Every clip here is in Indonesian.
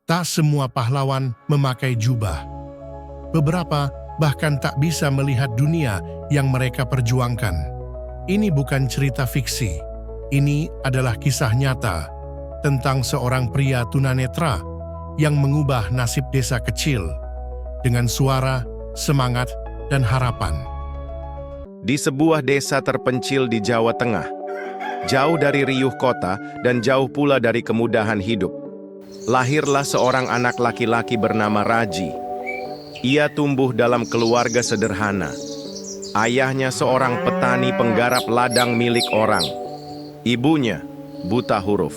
Tak semua pahlawan memakai jubah. Beberapa bahkan tak bisa melihat dunia yang mereka perjuangkan. Ini bukan cerita fiksi. Ini adalah kisah nyata tentang seorang pria tunanetra yang mengubah nasib desa kecil dengan suara, semangat, dan harapan. Di sebuah desa terpencil di Jawa Tengah, jauh dari riuh kota dan jauh pula dari kemudahan hidup, lahirlah seorang anak laki-laki bernama Raji. Ia tumbuh dalam keluarga sederhana. Ayahnya seorang petani penggarap ladang milik orang. Ibunya buta huruf.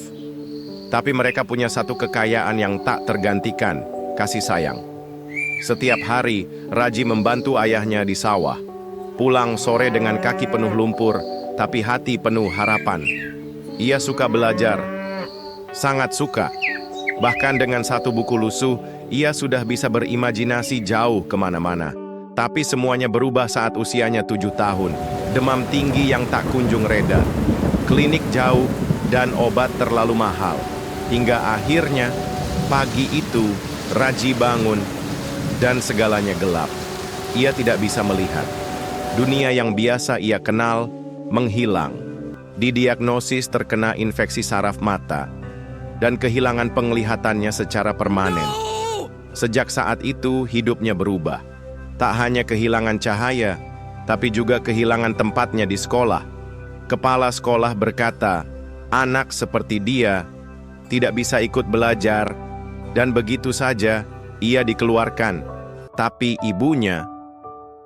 Tapi mereka punya satu kekayaan yang tak tergantikan, kasih sayang. Setiap hari, Raji membantu ayahnya di sawah. Pulang sore dengan kaki penuh lumpur, tapi hati penuh harapan. Ia suka belajar, sangat suka. Bahkan dengan satu buku lusuh, ia sudah bisa berimajinasi jauh kemana-mana. Tapi semuanya berubah saat usianya 7 tahun. Demam tinggi yang tak kunjung reda. Klinik jauh dan obat terlalu mahal. Hingga akhirnya, pagi itu, Raji bangun dan segalanya gelap. Ia tidak bisa melihat. Dunia yang biasa ia kenal menghilang. Didiagnosis terkena infeksi saraf mata dan kehilangan penglihatannya secara permanen. Sejak saat itu, hidupnya berubah. Tak hanya kehilangan cahaya, tapi juga kehilangan tempatnya di sekolah. Kepala sekolah berkata, anak seperti dia tidak bisa ikut belajar, dan begitu saja ia dikeluarkan. Tapi ibunya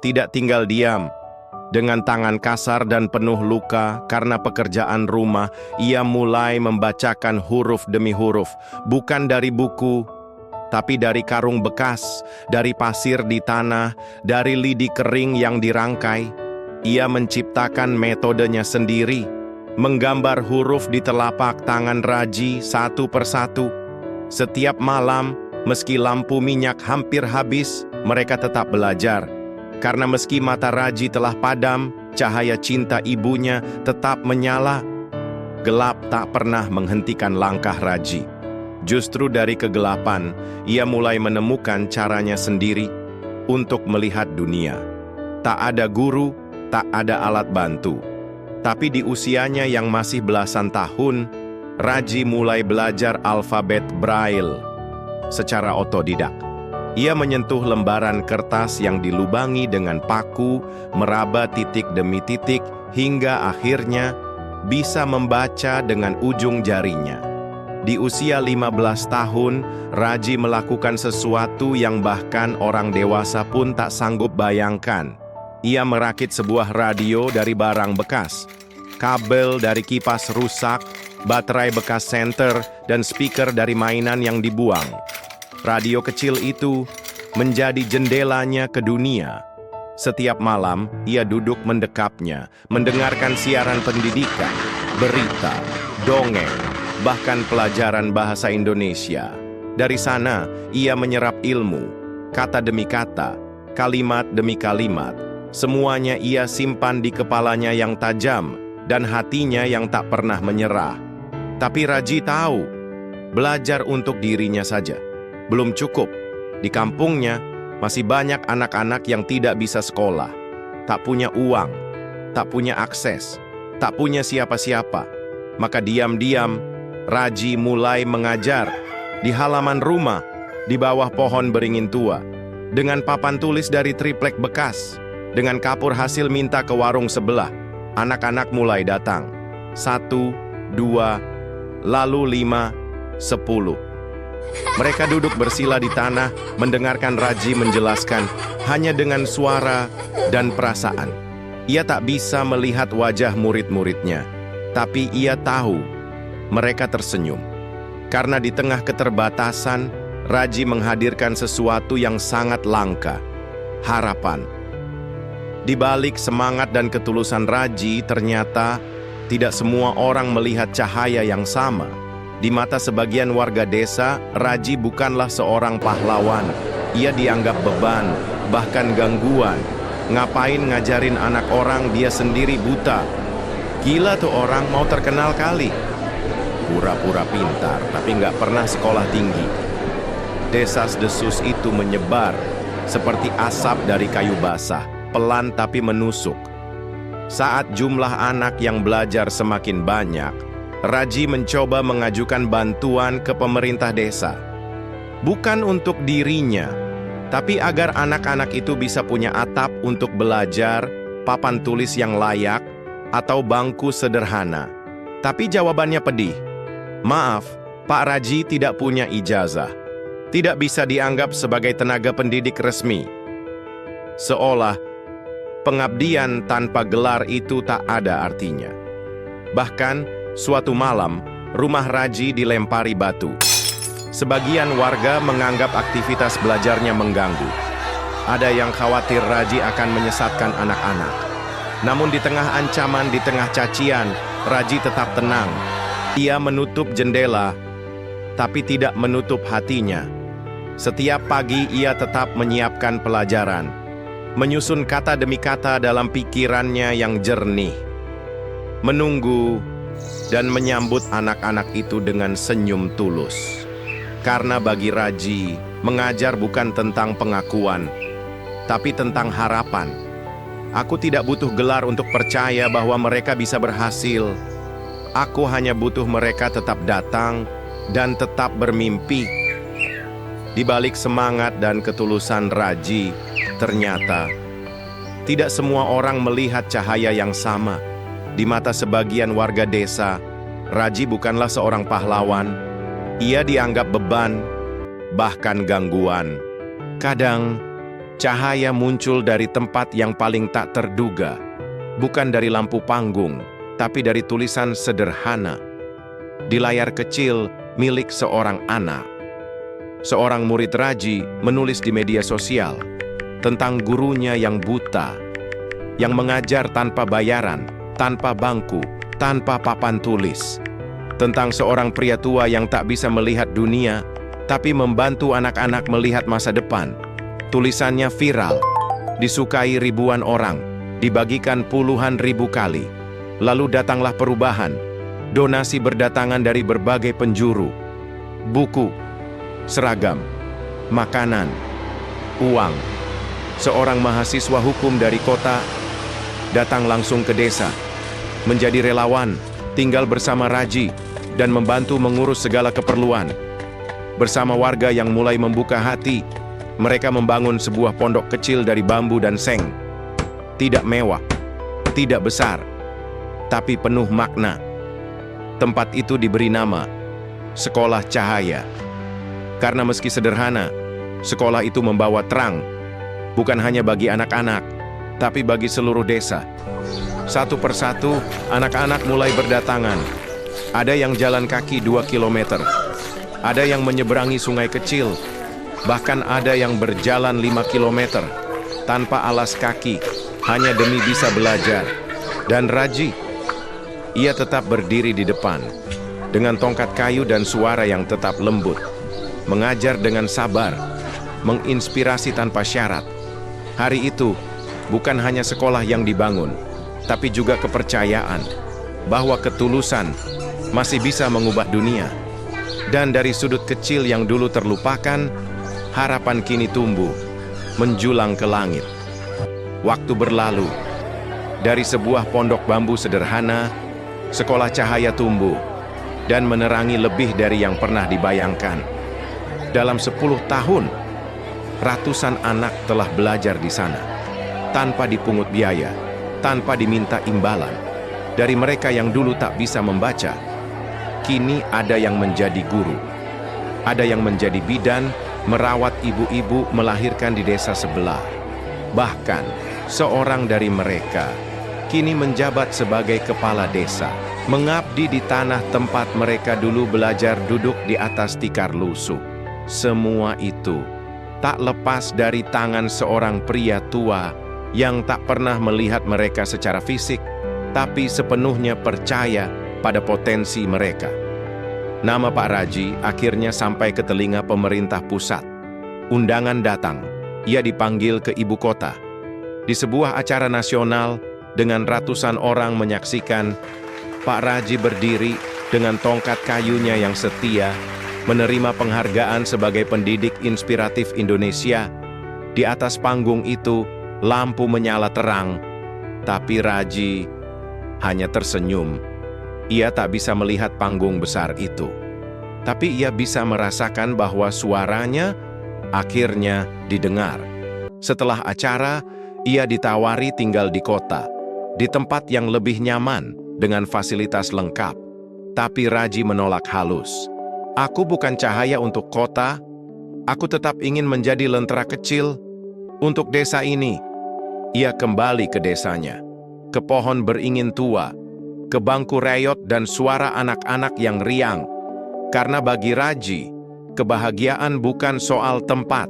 tidak tinggal diam. Dengan tangan kasar dan penuh luka karena pekerjaan rumah, ia mulai membacakan huruf demi huruf, bukan dari buku, tapi dari karung bekas, dari pasir di tanah, dari lidi kering yang dirangkai. Ia menciptakan metodenya sendiri, menggambar huruf di telapak tangan Raji satu persatu. Setiap malam, meski lampu minyak hampir habis, mereka tetap belajar. Karena meski mata Raji telah padam, cahaya cinta ibunya tetap menyala. Gelap tak pernah menghentikan langkah Raji. Justru dari kegelapan, ia mulai menemukan caranya sendiri untuk melihat dunia. Tak ada guru, tak ada alat bantu. Tapi di usianya yang masih belasan tahun, Raji mulai belajar alfabet Braille secara otodidak. Ia menyentuh lembaran kertas yang dilubangi dengan paku, meraba titik demi titik, hingga akhirnya bisa membaca dengan ujung jarinya. Di usia 15 tahun, Raji melakukan sesuatu yang bahkan orang dewasa pun tak sanggup bayangkan. Ia merakit sebuah radio dari barang bekas, kabel dari kipas rusak, baterai bekas senter, dan speaker dari mainan yang dibuang. Radio kecil itu menjadi jendelanya ke dunia. Setiap malam, ia duduk mendekapnya, mendengarkan siaran pendidikan, berita, dongeng, bahkan pelajaran bahasa Indonesia. Dari sana, ia menyerap ilmu, kata demi kata, kalimat demi kalimat. Semuanya ia simpan di kepalanya yang tajam dan hatinya yang tak pernah menyerah. Tapi Raji tahu, belajar untuk dirinya saja belum cukup. Di kampungnya masih banyak anak-anak yang tidak bisa sekolah, tak punya uang, tak punya akses, tak punya siapa-siapa. Maka diam-diam Raji mulai mengajar di halaman rumah, di bawah pohon beringin tua, dengan papan tulis dari triplek bekas, dengan kapur hasil minta ke warung sebelah. Anak-anak mulai datang, 1, 2, lalu 5, 10. Mereka duduk bersila di tanah, mendengarkan Raji menjelaskan hanya dengan suara dan perasaan. Ia tak bisa melihat wajah murid-muridnya, tapi ia tahu mereka tersenyum. Karena di tengah keterbatasan, Raji menghadirkan sesuatu yang sangat langka, harapan. Di balik semangat dan ketulusan Raji, ternyata tidak semua orang melihat cahaya yang sama. Di mata sebagian warga desa, Raji bukanlah seorang pahlawan. Ia dianggap beban, bahkan gangguan. Ngapain ngajarin anak orang, dia sendiri buta? Gila tuh orang, mau terkenal kali. Pura-pura pintar, tapi nggak pernah sekolah tinggi. Desas-desus itu menyebar seperti asap dari kayu basah, pelan tapi menusuk. Saat jumlah anak yang belajar semakin banyak, Raji mencoba mengajukan bantuan ke pemerintah desa. Bukan untuk dirinya, tapi agar anak-anak itu bisa punya atap untuk belajar, papan tulis yang layak, atau bangku sederhana. Tapi jawabannya pedih. Maaf, Pak Raji tidak punya ijazah. Tidak bisa dianggap sebagai tenaga pendidik resmi. Seolah pengabdian tanpa gelar itu tak ada artinya. Bahkan, suatu malam, rumah Raji dilempari batu. Sebagian warga menganggap aktivitas belajarnya mengganggu. Ada yang khawatir Raji akan menyesatkan anak-anak. Namun di tengah ancaman, di tengah cacian, Raji tetap tenang. Ia menutup jendela, tapi tidak menutup hatinya. Setiap pagi ia tetap menyiapkan pelajaran, menyusun kata demi kata dalam pikirannya yang jernih, menunggu dan menyambut anak-anak itu dengan senyum tulus. Karena bagi Raji, mengajar bukan tentang pengakuan, tapi tentang harapan. Aku tidak butuh gelar untuk percaya bahwa mereka bisa berhasil. Aku hanya butuh mereka tetap datang dan tetap bermimpi. Di balik semangat dan ketulusan Raji, ternyata tidak semua orang melihat cahaya yang sama. Di mata sebagian warga desa, Raji bukanlah seorang pahlawan. Ia dianggap beban, bahkan gangguan. Kadang, cahaya muncul dari tempat yang paling tak terduga. Bukan dari lampu panggung, tapi dari tulisan sederhana. Di layar kecil milik seorang anak. Seorang murid Raji menulis di media sosial tentang gurunya yang buta, yang mengajar tanpa bayaran, tanpa bangku, tanpa papan tulis. Tentang seorang pria tua yang tak bisa melihat dunia, tapi membantu anak-anak melihat masa depan. Tulisannya viral, disukai ribuan orang, dibagikan puluhan ribu kali. Lalu datanglah perubahan. Donasi berdatangan dari berbagai penjuru. Buku, seragam, makanan, uang. Seorang mahasiswa hukum dari kota datang langsung ke desa, menjadi relawan, tinggal bersama Raji, dan membantu mengurus segala keperluan. Bersama warga yang mulai membuka hati, mereka membangun sebuah pondok kecil dari bambu dan seng. Tidak mewah, tidak besar, tapi penuh makna. Tempat itu diberi nama Sekolah Cahaya. Karena meski sederhana, sekolah itu membawa terang, bukan hanya bagi anak-anak, tapi bagi seluruh desa. Satu persatu, anak-anak mulai berdatangan. Ada yang jalan kaki 2 kilometer, ada yang menyeberangi sungai kecil, bahkan ada yang berjalan 5 kilometer, tanpa alas kaki, hanya demi bisa belajar. Dan Raji, ia tetap berdiri di depan, dengan tongkat kayu dan suara yang tetap lembut, mengajar dengan sabar, menginspirasi tanpa syarat. Hari itu, bukan hanya sekolah yang dibangun, tapi juga kepercayaan bahwa ketulusan masih bisa mengubah dunia. Dan dari sudut kecil yang dulu terlupakan, harapan kini tumbuh, menjulang ke langit. Waktu berlalu, dari sebuah pondok bambu sederhana, Sekolah Cahaya tumbuh dan menerangi lebih dari yang pernah dibayangkan. Dalam 10 tahun, ratusan anak telah belajar di sana, tanpa dipungut biaya, tanpa diminta imbalan. Dari mereka yang dulu tak bisa membaca, kini ada yang menjadi guru, ada yang menjadi bidan, merawat ibu-ibu melahirkan di desa sebelah. Bahkan, seorang dari mereka kini menjabat sebagai kepala desa, mengabdi di tanah tempat mereka dulu belajar duduk di atas tikar lusuh. Semua itu tak lepas dari tangan seorang pria tua yang tak pernah melihat mereka secara fisik, tapi sepenuhnya percaya pada potensi mereka. Nama Pak Raji akhirnya sampai ke telinga pemerintah pusat. Undangan datang, ia dipanggil ke ibu kota. Di sebuah acara nasional, dengan ratusan orang menyaksikan, Pak Raji berdiri dengan tongkat kayunya yang setia, menerima penghargaan sebagai pendidik inspiratif Indonesia. Di atas panggung itu, lampu menyala terang, tapi Raji hanya tersenyum. Ia tak bisa melihat panggung besar itu. Tapi ia bisa merasakan bahwa suaranya akhirnya didengar. Setelah acara, ia ditawari tinggal di kota, di tempat yang lebih nyaman dengan fasilitas lengkap. Tapi Raji menolak halus. Aku bukan cahaya untuk kota, aku tetap ingin menjadi lentera kecil untuk desa ini. Ia kembali ke desanya, ke pohon beringin tua, ke bangku reyot dan suara anak-anak yang riang. Karena bagi Raji, kebahagiaan bukan soal tempat,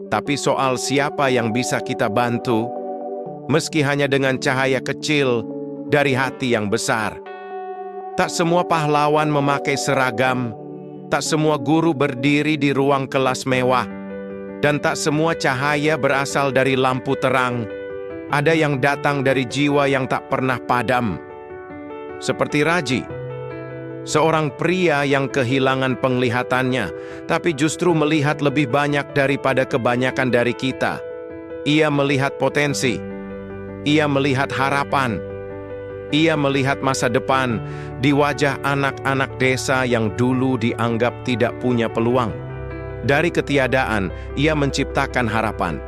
tapi soal siapa yang bisa kita bantu, meski hanya dengan cahaya kecil dari hati yang besar. Tak semua pahlawan memakai seragam, tak semua guru berdiri di ruang kelas mewah, dan tak semua cahaya berasal dari lampu terang. Ada yang datang dari jiwa yang tak pernah padam. Seperti Raji, seorang pria yang kehilangan penglihatannya, tapi justru melihat lebih banyak daripada kebanyakan dari kita. Ia melihat potensi, ia melihat harapan, ia melihat masa depan di wajah anak-anak desa yang dulu dianggap tidak punya peluang. Dari ketiadaan, ia menciptakan harapan.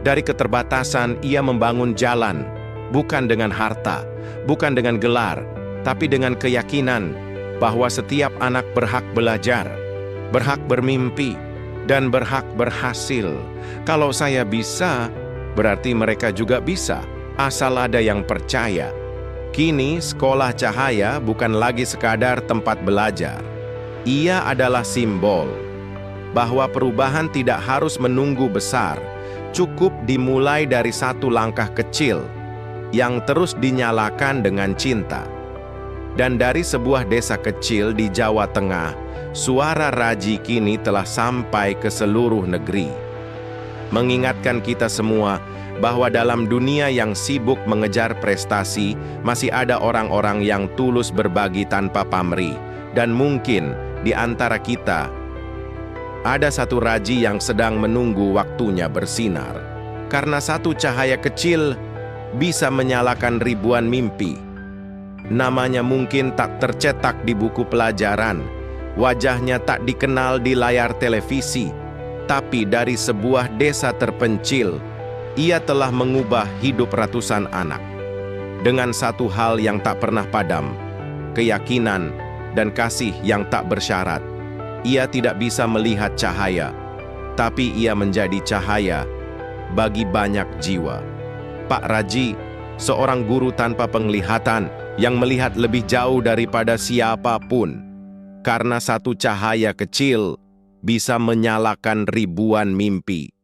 Dari keterbatasan, ia membangun jalan, bukan dengan harta, bukan dengan gelar, tapi dengan keyakinan bahwa setiap anak berhak belajar, berhak bermimpi, dan berhak berhasil. Kalau saya bisa, berarti mereka juga bisa, asal ada yang percaya. Kini, sekolah cahaya bukan lagi sekadar tempat belajar. Ia adalah simbol bahwa perubahan tidak harus menunggu besar, cukup dimulai dari satu langkah kecil yang terus dinyalakan dengan cinta. Dan dari sebuah desa kecil di Jawa Tengah, suara Raji kini telah sampai ke seluruh negeri, mengingatkan kita semua bahwa dalam dunia yang sibuk mengejar prestasi, masih ada orang-orang yang tulus berbagi tanpa pamrih. Dan mungkin di antara kita ada satu Raji yang sedang menunggu waktunya bersinar. Karena satu cahaya kecil bisa menyalakan ribuan mimpi. Namanya mungkin tak tercetak di buku pelajaran, wajahnya tak dikenal di layar televisi, tapi dari sebuah desa terpencil, ia telah mengubah hidup ratusan anak. Dengan satu hal yang tak pernah padam, keyakinan dan kasih yang tak bersyarat. Ia tidak bisa melihat cahaya, tapi ia menjadi cahaya bagi banyak jiwa. Pak Raji, seorang guru tanpa penglihatan yang melihat lebih jauh daripada siapapun. Karena satu cahaya kecil bisa menyalakan ribuan mimpi.